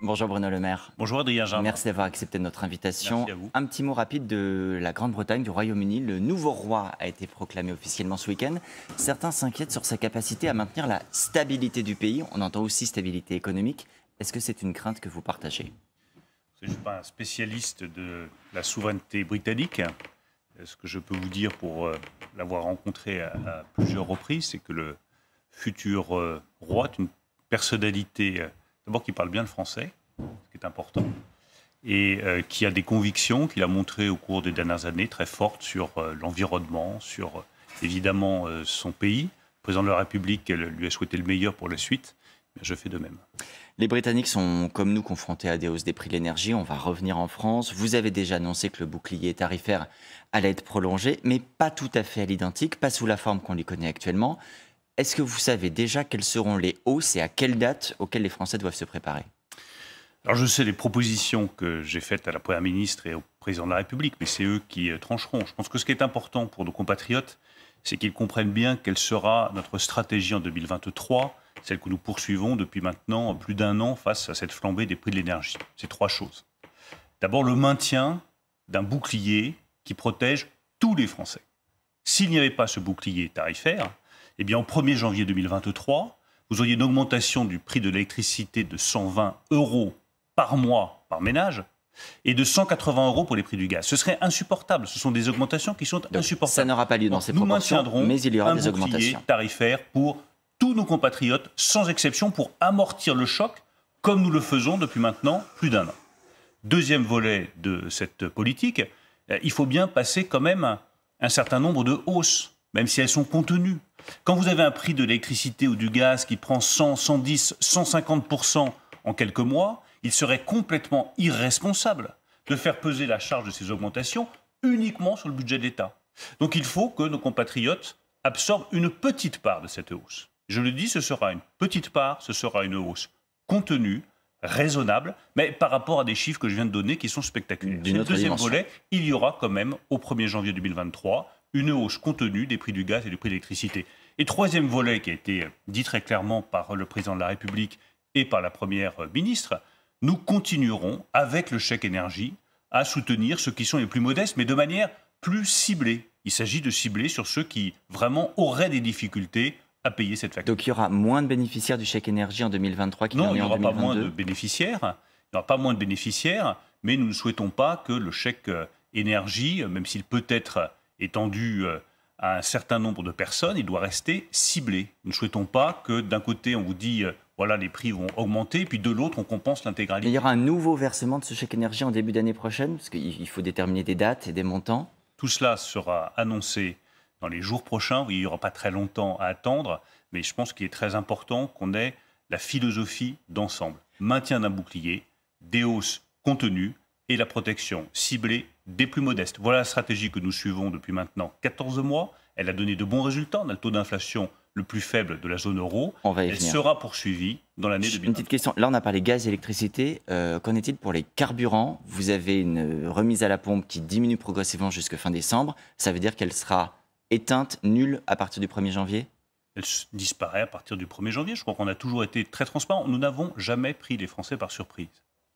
Bonjour Bruno Le Maire. Bonjour Adrien Gérard. Merci d'avoir accepté notre invitation. Merci à vous. Un petit mot rapide de la Grande-Bretagne, du Royaume-Uni. Le nouveau roi a été proclamé officiellement ce week-end. Certains s'inquiètent sur sa capacité à maintenir la stabilité du pays. On entend aussi stabilité économique. Est-ce que c'est une crainte que vous partagez? Je ne suis pas un spécialiste de la souveraineté britannique. Ce que je peux vous dire pour l'avoir rencontré à plusieurs reprises, c'est que le futur roi est une personnalité, d'abord qui parle bien le français, ce qui est important, et qui a des convictions qu'il a montrées au cours des dernières années très fortes sur l'environnement, sur évidemment son pays. Le président de la République lui a souhaité le meilleur pour la suite. Je fais de même. Les Britanniques sont, comme nous, confrontés à des hausses des prix de l'énergie. On va revenir en France. Vous avez déjà annoncé que le bouclier tarifaire allait être prolongé, mais pas tout à fait à l'identique, pas sous la forme qu'on lui connaît actuellement. Est-ce que vous savez déjà quelles seront les hausses et à quelle date auxquelles les Français doivent se préparer? Alors je sais les propositions que j'ai faites à la Première ministre et au Président de la République, mais c'est eux qui trancheront. Je pense que ce qui est important pour nos compatriotes, c'est qu'ils comprennent bien quelle sera notre stratégie en 2023, celle que nous poursuivons depuis maintenant plus d'un an face à cette flambée des prix de l'énergie. C'est trois choses. D'abord, le maintien d'un bouclier qui protège tous les Français. S'il n'y avait pas ce bouclier tarifaire, eh bien, au 1er janvier 2023, vous auriez une augmentation du prix de l'électricité de 120 € par mois par ménage et de 180 € pour les prix du gaz. Ce serait insupportable. Ce sont des augmentations qui sont insupportables. Ça n'aura pas lieu dans ces proportions, nous maintiendrons mais il y aura des un bouclier augmentations tarifaire pour tous nos compatriotes, sans exception, pour amortir le choc, comme nous le faisons depuis maintenant plus d'un an. Deuxième volet de cette politique, il faut bien passer quand même un certain nombre de hausses, même si elles sont contenues. Quand vous avez un prix de l'électricité ou du gaz qui prend 100, 110, 150% en quelques mois, il serait complètement irresponsable de faire peser la charge de ces augmentations uniquement sur le budget de l'État. Donc il faut que nos compatriotes absorbent une petite part de cette hausse. Je le dis, ce sera une petite part, ce sera une hausse contenue, raisonnable, mais par rapport à des chiffres que je viens de donner qui sont spectaculaires. C'est le deuxième volet, il y aura quand même au 1er janvier 2023 une hausse contenue des prix du gaz et du prix de l'électricité. Et troisième volet qui a été dit très clairement par le président de la République et par la première ministre, nous continuerons avec le chèque énergie à soutenir ceux qui sont les plus modestes, mais de manière plus ciblée. Il s'agit de cibler sur ceux qui vraiment auraient des difficultés à payer cette facture. Donc il y aura moins de bénéficiaires du chèque énergie en 2023 qu'il y en a en 2022? Non, il n'y aura pas moins de bénéficiaires. Il n'y aura pas moins de bénéficiaires, mais nous ne souhaitons pas que le chèque énergie, même s'il peut être étendu à un certain nombre de personnes, il doit rester ciblé. Nous ne souhaitons pas que d'un côté on vous dit voilà les prix vont augmenter, puis de l'autre on compense l'intégralité. Il y aura un nouveau versement de ce chèque énergie en début d'année prochaine, parce qu'il faut déterminer des dates et des montants. Tout cela sera annoncé dans les jours prochains. Il n'y aura pas très longtemps à attendre, mais je pense qu'il est très important qu'on ait la philosophie d'ensemble. Maintien d'un bouclier, des hausses contenues et la protection ciblée des plus modestes. Voilà la stratégie que nous suivons depuis maintenant 14 mois. Elle a donné de bons résultats. On a le taux d'inflation le plus faible de la zone euro. Elle sera poursuivie dans l'année 2020. Une petite question. Là, on a parlé gaz et électricité. Qu'en est-il pour les carburants? Vous avez une remise à la pompe qui diminue progressivement jusqu'à fin décembre. Ça veut dire qu'elle sera éteinte, nulle, à partir du 1er janvier? Elle disparaît à partir du 1er janvier. Je crois qu'on a toujours été très transparent. Nous n'avons jamais pris les Français par surprise.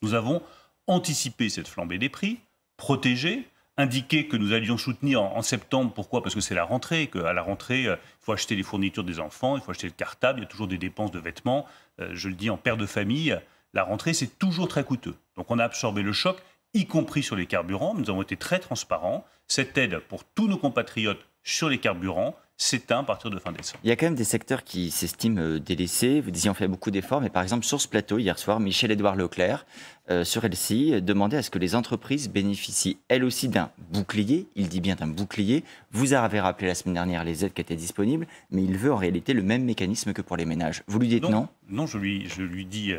Nous avons anticipé cette flambée des prix, protégé, indiqué que nous allions soutenir en septembre. Pourquoi? Parce que c'est la rentrée, qu'à la rentrée, il faut acheter les fournitures des enfants, il faut acheter le cartable, il y a toujours des dépenses de vêtements. Je le dis en père de famille, la rentrée, c'est toujours très coûteux. Donc on a absorbé le choc, y compris sur les carburants. Nous avons été très transparents. Cette aide pour tous nos compatriotes sur les carburants s'éteint à partir de fin décembre. Il y a quand même des secteurs qui s'estiment délaissés. Vous disiez on fait beaucoup d'efforts, mais par exemple sur ce plateau, hier soir, Michel-Édouard Leclerc, sur LCI, demandait à ce que les entreprises bénéficient elles aussi d'un bouclier. Il dit bien d'un bouclier. Vous avez rappelé la semaine dernière les aides qui étaient disponibles, mais il veut en réalité le même mécanisme que pour les ménages. Vous lui dites non? Non, je lui dis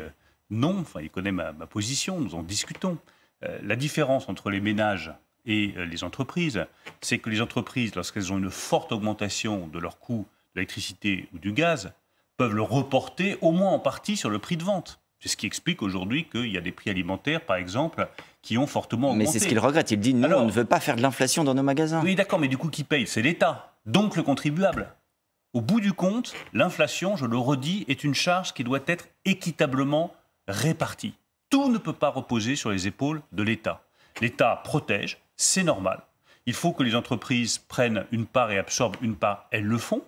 non. Enfin, il connaît ma position, nous en discutons. La différence entre les ménages et les entreprises, c'est que les entreprises, lorsqu'elles ont une forte augmentation de leur coût de l'électricité ou du gaz, peuvent le reporter au moins en partie sur le prix de vente. C'est ce qui explique aujourd'hui qu'il y a des prix alimentaires, par exemple, qui ont fortement augmenté. Mais c'est ce qu'il regrette. Il dit, nous, on ne veut pas faire de l'inflation dans nos magasins. Oui, d'accord, mais du coup, qui paye? C'est l'État, donc le contribuable. Au bout du compte, l'inflation, je le redis, est une charge qui doit être équitablement répartie. Tout ne peut pas reposer sur les épaules de l'État. L'État protège, c'est normal. Il faut que les entreprises prennent une part et absorbent une part, elles le font,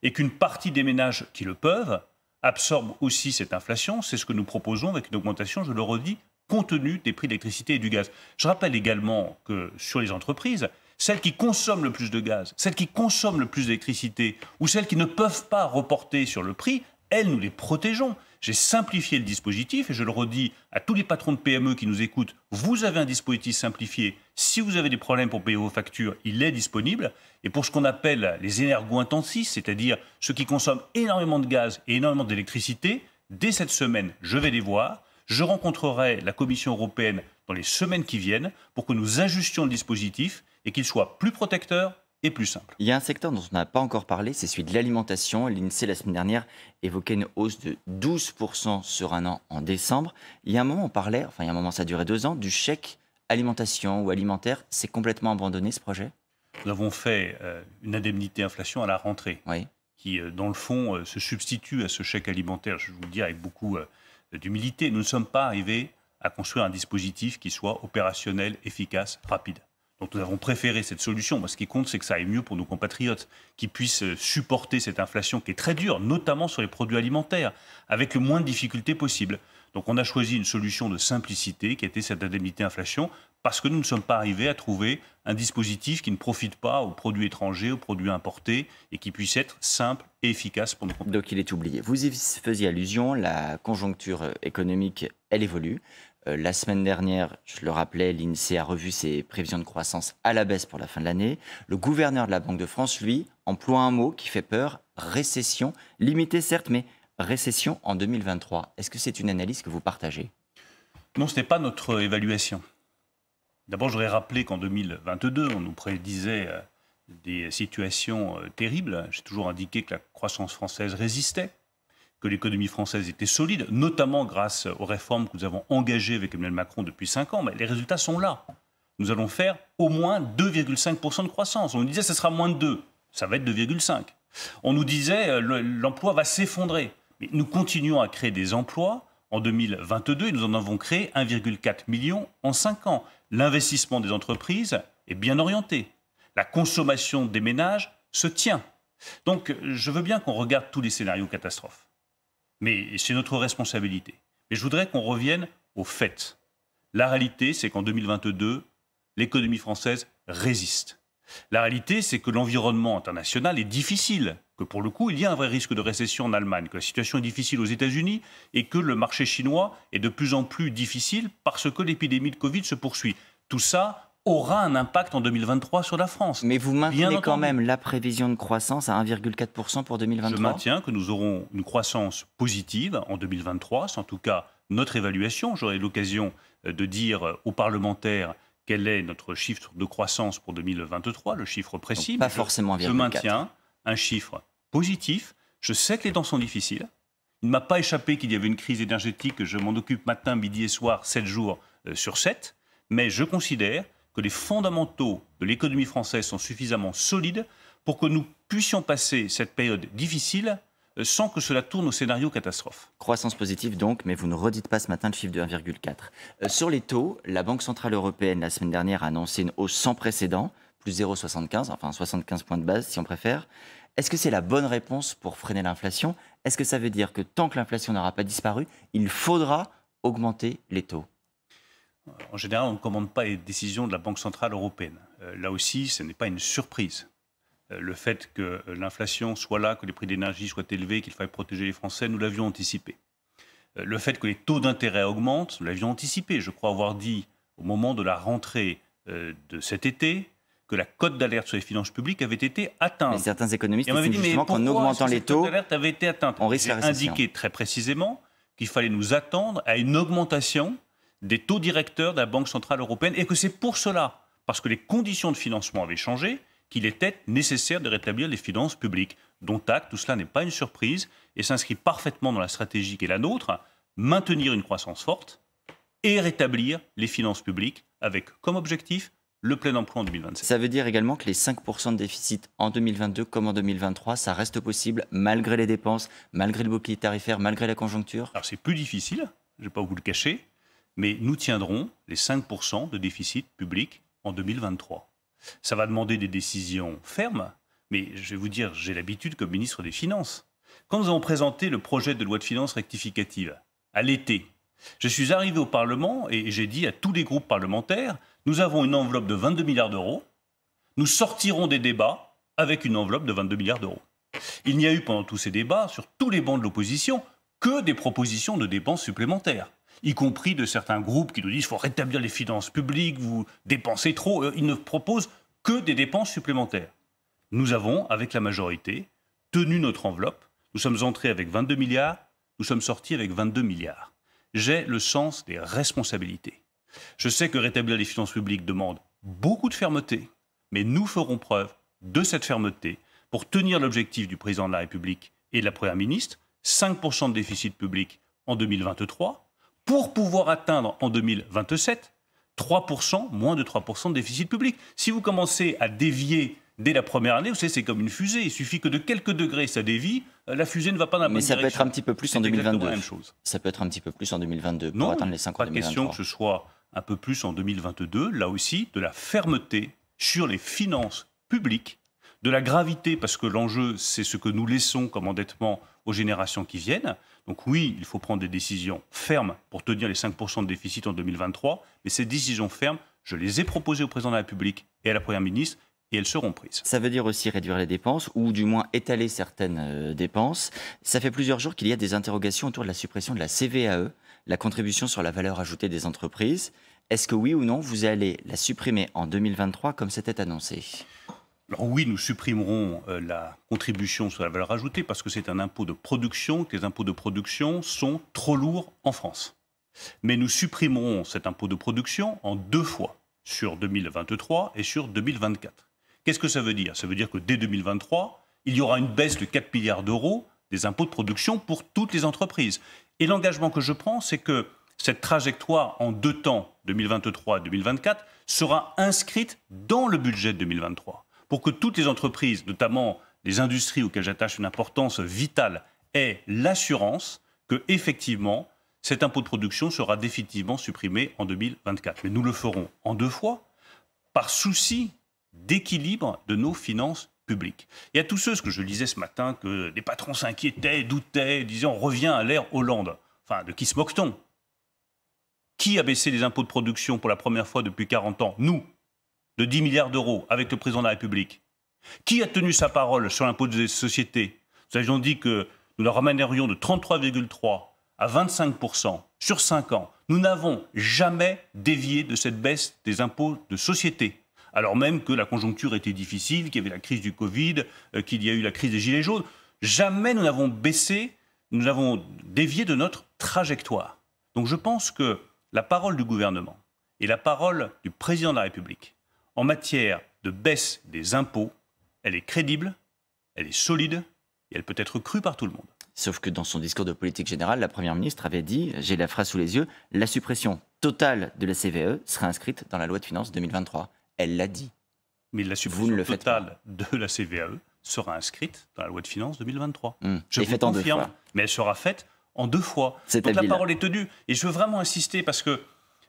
et qu'une partie des ménages qui le peuvent absorbent aussi cette inflation. C'est ce que nous proposons avec une augmentation, je le redis, compte tenu des prix de l'électricité et du gaz. Je rappelle également que sur les entreprises, celles qui consomment le plus de gaz, celles qui consomment le plus d'électricité ou celles qui ne peuvent pas reporter sur le prix, elles, nous les protégeons. J'ai simplifié le dispositif et je le redis à tous les patrons de PME qui nous écoutent, vous avez un dispositif simplifié. Si vous avez des problèmes pour payer vos factures, il est disponible. Et pour ce qu'on appelle les énergo-intensifs, c'est-à-dire ceux qui consomment énormément de gaz et énormément d'électricité, dès cette semaine, je vais les voir. Je rencontrerai la Commission européenne dans les semaines qui viennent pour que nous ajustions le dispositif et qu'il soit plus protecteur et plus simple. Il y a un secteur dont on n'a pas encore parlé, c'est celui de l'alimentation. L'INSEE, la semaine dernière, évoquait une hausse de 12% sur un an en décembre. Il y a un moment, on parlait, enfin il y a un moment, ça a duré 2 ans, du chèque alimentation ou alimentaire. C'est complètement abandonné, ce projet? Nous avons fait une indemnité inflation à la rentrée, Oui. qui, dans le fond, se substitue à ce chèque alimentaire. Je vous le dis avec beaucoup d'humilité, nous ne sommes pas arrivés à construire un dispositif qui soit opérationnel, efficace, rapide. Donc nous avons préféré cette solution. Moi, ce qui compte, c'est que ça aille mieux pour nos compatriotes, qui puissent supporter cette inflation qui est très dure, notamment sur les produits alimentaires, avec le moins de difficultés possible. Donc on a choisi une solution de simplicité qui était cette indemnité inflation, parce que nous ne sommes pas arrivés à trouver un dispositif qui ne profite pas aux produits étrangers, aux produits importés, et qui puisse être simple et efficace pour nos compatriotes. Donc il est oublié. Vous y faisiez allusion, la conjoncture économique, elle évolue. La semaine dernière, je le rappelais, l'INSEE a revu ses prévisions de croissance à la baisse pour la fin de l'année. Le gouverneur de la Banque de France, lui, emploie un mot qui fait peur, récession. Limitée certes, mais récession en 2023. Est-ce que c'est une analyse que vous partagez? Non, ce n'est pas notre évaluation. D'abord, je voudrais rappeler qu'en 2022, on nous prédisait des situations terribles. J'ai toujours indiqué que la croissance française résistait, que l'économie française était solide, notamment grâce aux réformes que nous avons engagées avec Emmanuel Macron depuis 5 ans. Mais les résultats sont là. Nous allons faire au moins 2,5% de croissance. On nous disait que ce sera moins de 2. Ça va être 2,5. On nous disait l'emploi va s'effondrer. Mais nous continuons à créer des emplois. En 2022, et nous en avons créé 1,4 million en 5 ans. L'investissement des entreprises est bien orienté. La consommation des ménages se tient. Donc, je veux bien qu'on regarde tous les scénarios catastrophes. Mais c'est notre responsabilité. Mais je voudrais qu'on revienne aux faits. La réalité, c'est qu'en 2022, l'économie française résiste. La réalité, c'est que l'environnement international est difficile, que pour le coup, il y a un vrai risque de récession en Allemagne, que la situation est difficile aux États-Unis et que le marché chinois est de plus en plus difficile parce que l'épidémie de Covid se poursuit. Tout ça aura un impact en 2023 sur la France. Mais vous maintenez quand même la prévision de croissance à 1,4% pour 2023? Je maintiens que nous aurons une croissance positive en 2023, c'est en tout cas notre évaluation. J'aurai l'occasion de dire aux parlementaires quel est notre chiffre de croissance pour 2023, le chiffre précis. Donc pas forcément 1,4. Je maintiens un chiffre positif. Je sais que les temps sont difficiles. Il ne m'a pas échappé qu'il y avait une crise énergétique. Je m'en occupe matin, midi et soir, 7 jours sur 7. Mais je considère que les fondamentaux de l'économie française sont suffisamment solides pour que nous puissions passer cette période difficile sans que cela tourne au scénario catastrophe. Croissance positive donc, mais vous ne redites pas ce matin le chiffre de 1,4. Sur les taux, la Banque Centrale Européenne, la semaine dernière, a annoncé une hausse sans précédent, plus 0,75, enfin 75 points de base si on préfère. Est-ce que c'est la bonne réponse pour freiner l'inflation? Est-ce que ça veut dire que tant que l'inflation n'aura pas disparu, il faudra augmenter les taux? En général, on ne commande pas les décisions de la Banque Centrale Européenne. Là aussi, ce n'est pas une surprise. Le fait que l'inflation soit là, que les prix d'énergie soient élevés, qu'il faille protéger les Français, nous l'avions anticipé. Le fait que les taux d'intérêt augmentent, nous l'avions anticipé. Je crois avoir dit au moment de la rentrée de cet été que la cote d'alerte sur les finances publiques avait été atteinte. Mais certains économistes estiment justement qu'en augmentant les taux, cote d'alerte avait été atteinte. on risque la J'ai récession. indiqué très précisément qu'il fallait nous attendre à une augmentation des taux directeurs de la Banque Centrale Européenne et que c'est pour cela, parce que les conditions de financement avaient changé, qu'il était nécessaire de rétablir les finances publiques. Dont acte, tout cela n'est pas une surprise et s'inscrit parfaitement dans la stratégie qui est la nôtre, maintenir une croissance forte et rétablir les finances publiques avec comme objectif le plein emploi en 2027. Ça veut dire également que les 5% de déficit en 2022 comme en 2023, ça reste possible malgré les dépenses, malgré le bouclier tarifaire, malgré la conjoncture? Alors c'est plus difficile, je ne vais pas vous le cacher, mais nous tiendrons les 5% de déficit public en 2023. Ça va demander des décisions fermes, mais je vais vous dire, j'ai l'habitude comme ministre des Finances. Quand nous avons présenté le projet de loi de finances rectificative à l'été, je suis arrivé au Parlement et j'ai dit à tous les groupes parlementaires, nous avons une enveloppe de 22 milliards d'euros, nous sortirons des débats avec une enveloppe de 22 milliards d'euros. Il n'y a eu pendant tous ces débats, sur tous les bancs de l'opposition, que des propositions de dépenses supplémentaires, y compris de certains groupes qui nous disent qu'il faut rétablir les finances publiques, vous dépensez trop. Ils ne proposent que des dépenses supplémentaires. Nous avons, avec la majorité, tenu notre enveloppe. Nous sommes entrés avec 22 milliards, nous sommes sortis avec 22 milliards. J'ai le sens des responsabilités. Je sais que rétablir les finances publiques demande beaucoup de fermeté, mais nous ferons preuve de cette fermeté pour tenir l'objectif du président de la République et de la Première ministre, 5% de déficit public en 2023, pour pouvoir atteindre en 2027 3%, moins de 3% de déficit public. Si vous commencez à dévier dès la première année, vous savez, c'est comme une fusée. Il suffit que de quelques degrés ça dévie, la fusée ne va pas dans la bonne direction. Mais ça peut être un petit peu plus en 2022. La même chose. Ça peut être un petit peu plus en 2022 pour atteindre les 5 en 2023. Pas de question que ce soit un peu plus en 2022. Là aussi, de la fermeté sur les finances publiques, de la gravité, parce que l'enjeu, c'est ce que nous laissons comme endettement aux générations qui viennent. Donc oui, il faut prendre des décisions fermes pour tenir les 5% de déficit en 2023, mais ces décisions fermes, je les ai proposées au président de la République et à la Première ministre, et elles seront prises. Ça veut dire aussi réduire les dépenses, ou du moins étaler certaines dépenses. Ça fait plusieurs jours qu'il y a des interrogations autour de la suppression de la CVAE, la contribution sur la valeur ajoutée des entreprises. Est-ce que oui ou non, vous allez la supprimer en 2023 comme c'était annoncé ? Alors oui, nous supprimerons la contribution sur la valeur ajoutée parce que c'est un impôt de production, que les impôts de production sont trop lourds en France. Mais nous supprimerons cet impôt de production en 2 fois, sur 2023 et sur 2024. Qu'est-ce que ça veut dire ? Ça veut dire que dès 2023, il y aura une baisse de 4 milliards d'euros des impôts de production pour toutes les entreprises. Et l'engagement que je prends, c'est que cette trajectoire en 2 temps, 2023 et 2024, sera inscrite dans le budget de 2023. Pour que toutes les entreprises, notamment les industries auxquelles j'attache une importance vitale, aient l'assurance que, effectivement, cet impôt de production sera définitivement supprimé en 2024. Mais nous le ferons en 2 fois, par souci d'équilibre de nos finances publiques. Et à tous ceux, ce que je lisais ce matin, que des patrons s'inquiétaient, doutaient, disaient on revient à l'ère Hollande. Enfin, de qui se moque-t-on ? Qui a baissé les impôts de production pour la première fois depuis 40 ans ? Nous, de 10 milliards d'euros avec le président de la République. Qui a tenu sa parole sur l'impôt des sociétés ? Nous avions dit que nous le ramènerions de 33,3 à 25% sur 5 ans. Nous n'avons jamais dévié de cette baisse des impôts de sociétés, alors même que la conjoncture était difficile, qu'il y avait la crise du Covid, qu'il y a eu la crise des Gilets jaunes. Jamais nous n'avons baissé, nous avons dévié de notre trajectoire. Donc je pense que la parole du gouvernement et la parole du président de la République en matière de baisse des impôts, elle est crédible, elle est solide et elle peut être crue par tout le monde. Sauf que dans son discours de politique générale, la Première ministre avait dit, j'ai la phrase sous les yeux, la suppression totale de la CVAE sera inscrite dans la loi de finances 2023. Elle l'a dit. Mais la suppression totale de la CVAE sera inscrite dans la loi de finances 2023. Je vous confirme, mais elle sera faite en 2 fois. Donc la parole est tenue. Et je veux vraiment insister parce que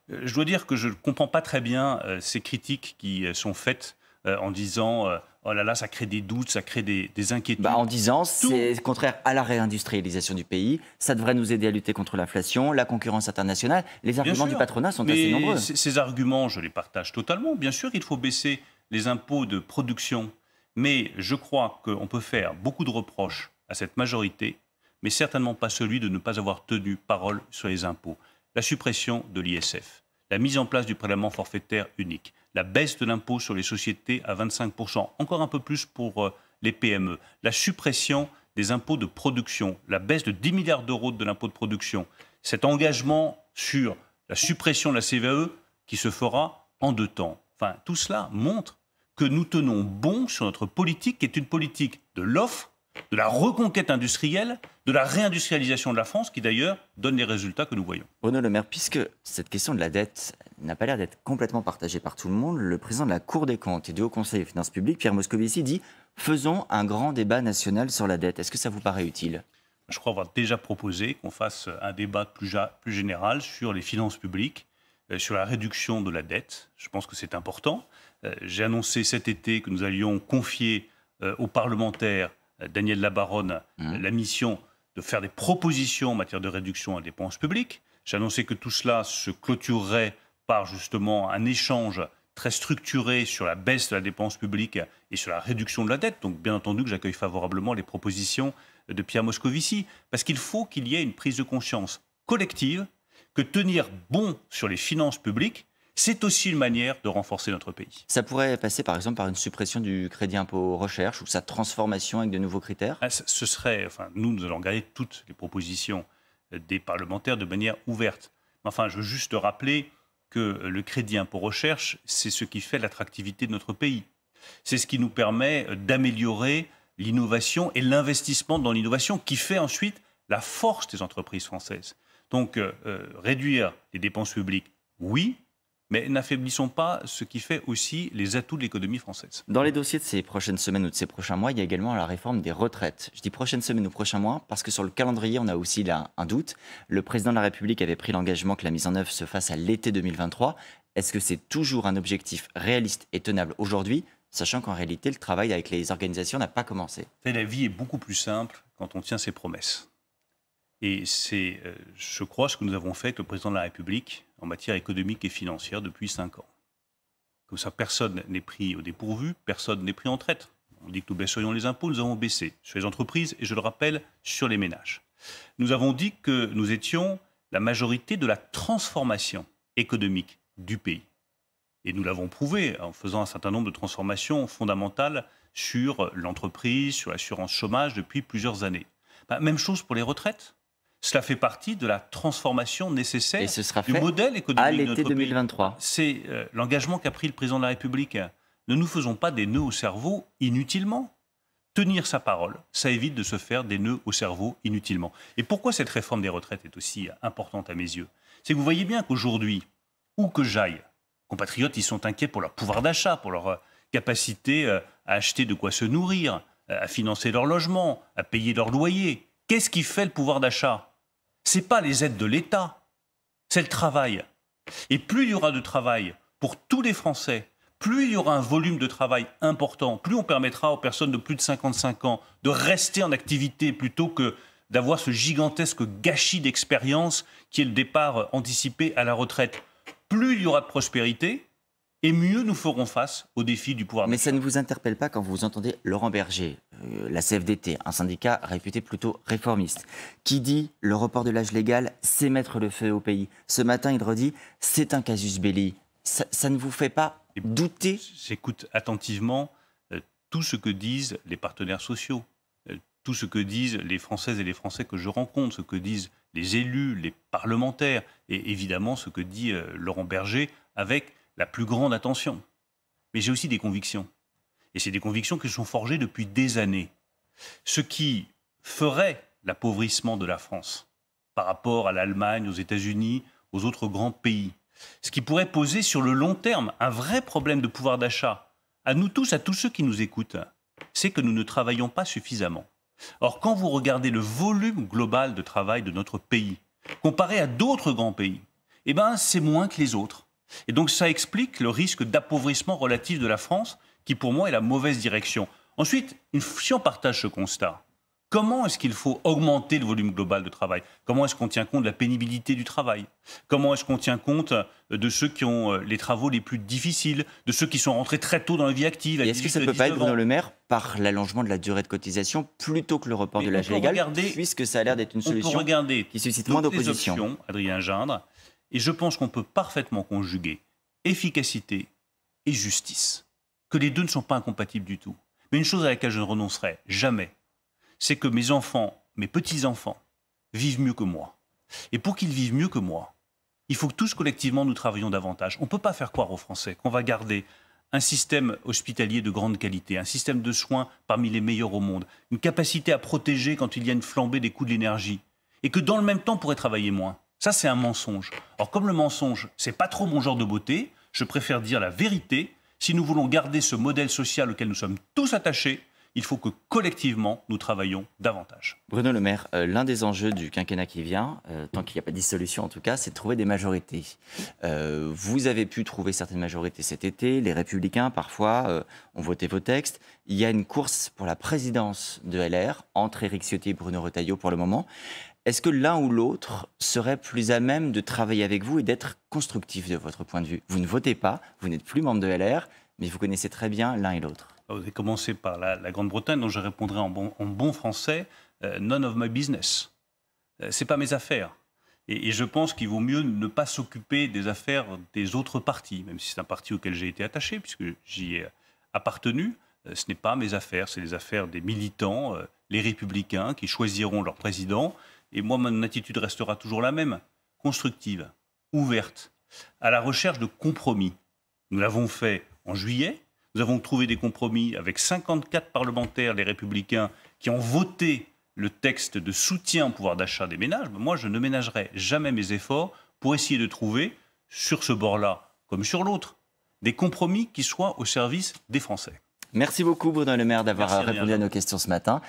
je dois dire que je ne comprends pas très bien ces critiques qui sont faites en disant oh là là, ça crée des doutes, ça crée des inquiétudes. En disant c'est contraire à la réindustrialisation du pays, ça devrait nous aider à lutter contre l'inflation, la concurrence internationale. Les arguments du patronat sont assez nombreux. Ces arguments, je les partage totalement. Bien sûr, il faut baisser les impôts de production. Mais je crois qu'on peut faire beaucoup de reproches à cette majorité, mais certainement pas celui de ne pas avoir tenu parole sur les impôts. La suppression de l'ISF, la mise en place du prélèvement forfaitaire unique, la baisse de l'impôt sur les sociétés à 25%, encore un peu plus pour les PME, la suppression des impôts de production, la baisse de 10 milliards d'euros de l'impôt de production, cet engagement sur la suppression de la CVAE qui se fera en 2 temps. Enfin, tout cela montre que nous tenons bon sur notre politique qui est une politique de l'offre, de la reconquête industrielle, de la réindustrialisation de la France, qui d'ailleurs donne les résultats que nous voyons. Bruno Le Maire, puisque cette question de la dette n'a pas l'air d'être complètement partagée par tout le monde, le président de la Cour des comptes et du Haut Conseil des finances publiques, Pierre Moscovici, dit « Faisons un grand débat national sur la dette ». Est-ce que ça vous paraît utile ? je crois avoir déjà proposé qu'on fasse un débat plus général sur les finances publiques, sur la réduction de la dette. Je pense que c'est important. J'ai annoncé cet été que nous allions confier aux parlementaires, Daniel Labaronne, la mission de faire des propositions en matière de réduction des dépenses publiques. J'ai annoncé que tout cela se clôturerait par justement un échange très structuré sur la baisse de la dépense publique et sur la réduction de la dette. Donc bien entendu que j'accueille favorablement les propositions de Pierre Moscovici, parce qu'il faut qu'il y ait une prise de conscience collective que tenir bon sur les finances publiques, c'est aussi une manière de renforcer notre pays. Ça pourrait passer par exemple par une suppression du crédit impôt recherche ou sa transformation avec de nouveaux critères? Ce serait, nous allons regarder toutes les propositions des parlementaires de manière ouverte. Enfin, je veux juste rappeler que le crédit impôt recherche, c'est ce qui fait l'attractivité de notre pays. C'est ce qui nous permet d'améliorer l'innovation et l'investissement dans l'innovation qui fait ensuite la force des entreprises françaises. Donc, réduire les dépenses publiques, oui, mais n'affaiblissons pas ce qui fait aussi les atouts de l'économie française. Dans les dossiers de ces prochaines semaines ou de ces prochains mois, il y a également la réforme des retraites. Je dis prochaines semaines ou prochains mois parce que sur le calendrier, on a aussi là un doute. Le président de la République avait pris l'engagement que la mise en œuvre se fasse à l'été 2023. Est-ce que c'est toujours un objectif réaliste et tenable aujourd'hui, sachant qu'en réalité, le travail avec les organisations n'a pas commencé? La vie est beaucoup plus simple quand on tient ses promesses. Et c'est, je crois, ce que nous avons fait avec le président de la République en matière économique et financière depuis 5 ans. Comme ça, personne n'est pris au dépourvu, personne n'est pris en traître. On dit que nous baisserions les impôts, nous avons baissé sur les entreprises et, je le rappelle, sur les ménages. Nous avons dit que nous étions la majorité de la transformation économique du pays. Et nous l'avons prouvé en faisant un certain nombre de transformations fondamentales sur l'entreprise, sur l'assurance chômage depuis plusieurs années. Même chose pour les retraites. Cela fait partie de la transformation nécessaire du modèle économique à de l'été notre 2023. pays. C'est l'engagement qu'a pris le président de la République. Ne nous faisons pas des nœuds au cerveau inutilement. Tenir sa parole, ça évite de se faire des nœuds au cerveau inutilement. Et pourquoi cette réforme des retraites est aussi importante à mes yeux? C'est que vous voyez bien qu'aujourd'hui, où que j'aille, compatriotes, ils sont inquiets pour leur pouvoir d'achat, pour leur capacité à acheter de quoi se nourrir, à financer leur logement, à payer leur loyer. Qu'est-ce qui fait le pouvoir d'achat? Ce n'est pas les aides de l'État, c'est le travail. Et plus il y aura de travail pour tous les Français, plus il y aura un volume de travail important, plus on permettra aux personnes de plus de 55 ans de rester en activité plutôt que d'avoir ce gigantesque gâchis d'expérience qui est le départ anticipé à la retraite. Plus il y aura de prospérité, et mieux nous ferons face aux défis du pouvoir d'achat. Mais ça ne vous interpelle pas quand vous entendez Laurent Berger, la CFDT, un syndicat réputé plutôt réformiste, qui dit le report de l'âge légal, c'est mettre le feu au pays. Ce matin, il redit c'est un casus belli. Ça ne vous fait pas douter? J'écoute attentivement tout ce que disent les partenaires sociaux, tout ce que disent les Françaises et les Français que je rencontre, ce que disent les élus, les parlementaires, et évidemment ce que dit Laurent Berger avec la plus grande attention. Mais j'ai aussi des convictions. Et c'est des convictions qui sont forgées depuis des années. Ce qui ferait l'appauvrissement de la France par rapport à l'Allemagne, aux États-Unis, aux autres grands pays, ce qui pourrait poser sur le long terme un vrai problème de pouvoir d'achat, à nous tous, à tous ceux qui nous écoutent, c'est que nous ne travaillons pas suffisamment. Or, quand vous regardez le volume global de travail de notre pays, comparé à d'autres grands pays, eh ben, c'est moins que les autres. Et donc ça explique le risque d'appauvrissement relatif de la France, qui pour moi est la mauvaise direction. Ensuite, si on partage ce constat, comment est-ce qu'il faut augmenter le volume global de travail? Comment est-ce qu'on tient compte de la pénibilité du travail? Comment est-ce qu'on tient compte de ceux qui ont les travaux les plus difficiles, de ceux qui sont rentrés très tôt dans la vie active? Et est-ce que ça ne peut pas être, Bruno Le Maire, par l'allongement de la durée de cotisation plutôt que le report de l'âge légal, puisque ça a l'air d'être une solution qui suscite moins d'opposition? Adrien Gindre. Et je pense qu'on peut parfaitement conjuguer efficacité et justice, que les deux ne sont pas incompatibles du tout. Mais une chose à laquelle je ne renoncerai jamais, c'est que mes enfants, mes petits-enfants, vivent mieux que moi. Et pour qu'ils vivent mieux que moi, il faut que tous collectivement nous travaillions davantage. On ne peut pas faire croire aux Français qu'on va garder un système hospitalier de grande qualité, un système de soins parmi les meilleurs au monde, une capacité à protéger quand il y a une flambée des coûts de l'énergie, et que dans le même temps, on pourrait travailler moins. Ça, c'est un mensonge. Or, comme le mensonge, c'est pas trop mon genre de beauté, je préfère dire la vérité. Si nous voulons garder ce modèle social auquel nous sommes tous attachés, Il faut que collectivement, nous travaillions davantage. Bruno Le Maire, l'un des enjeux du quinquennat qui vient, tant qu'il n'y a pas de dissolution en tout cas, c'est de trouver des majorités. Vous avez pu trouver certaines majorités cet été, les Républicains parfois ont voté vos textes. Il y a une course pour la présidence de LR entre Éric Ciotti et Bruno Retailleau pour le moment. Est-ce que l'un ou l'autre serait plus à même de travailler avec vous et d'être constructif de votre point de vue? Vous ne votez pas, vous n'êtes plus membre de LR, mais vous connaissez très bien l'un et l'autre. Vous avez commencé par la Grande-Bretagne, dont je répondrai en bon français, none of my business. Ce n'est pas mes affaires. Et je pense qu'il vaut mieux ne pas s'occuper des affaires des autres partis, même si c'est un parti auquel j'ai été attaché, puisque j'y ai appartenu. Ce n'est pas mes affaires, c'est les affaires des militants, les Républicains, qui choisiront leur président. Et moi, mon attitude restera toujours la même, constructive, ouverte, à la recherche de compromis. Nous l'avons fait en juillet. Nous avons trouvé des compromis avec 54 parlementaires, les Républicains, qui ont voté le texte de soutien au pouvoir d'achat des ménages. Moi, je ne ménagerai jamais mes efforts pour essayer de trouver, sur ce bord-là comme sur l'autre, des compromis qui soient au service des Français. Merci beaucoup Bruno Le Maire d'avoir répondu à nos questions ce matin.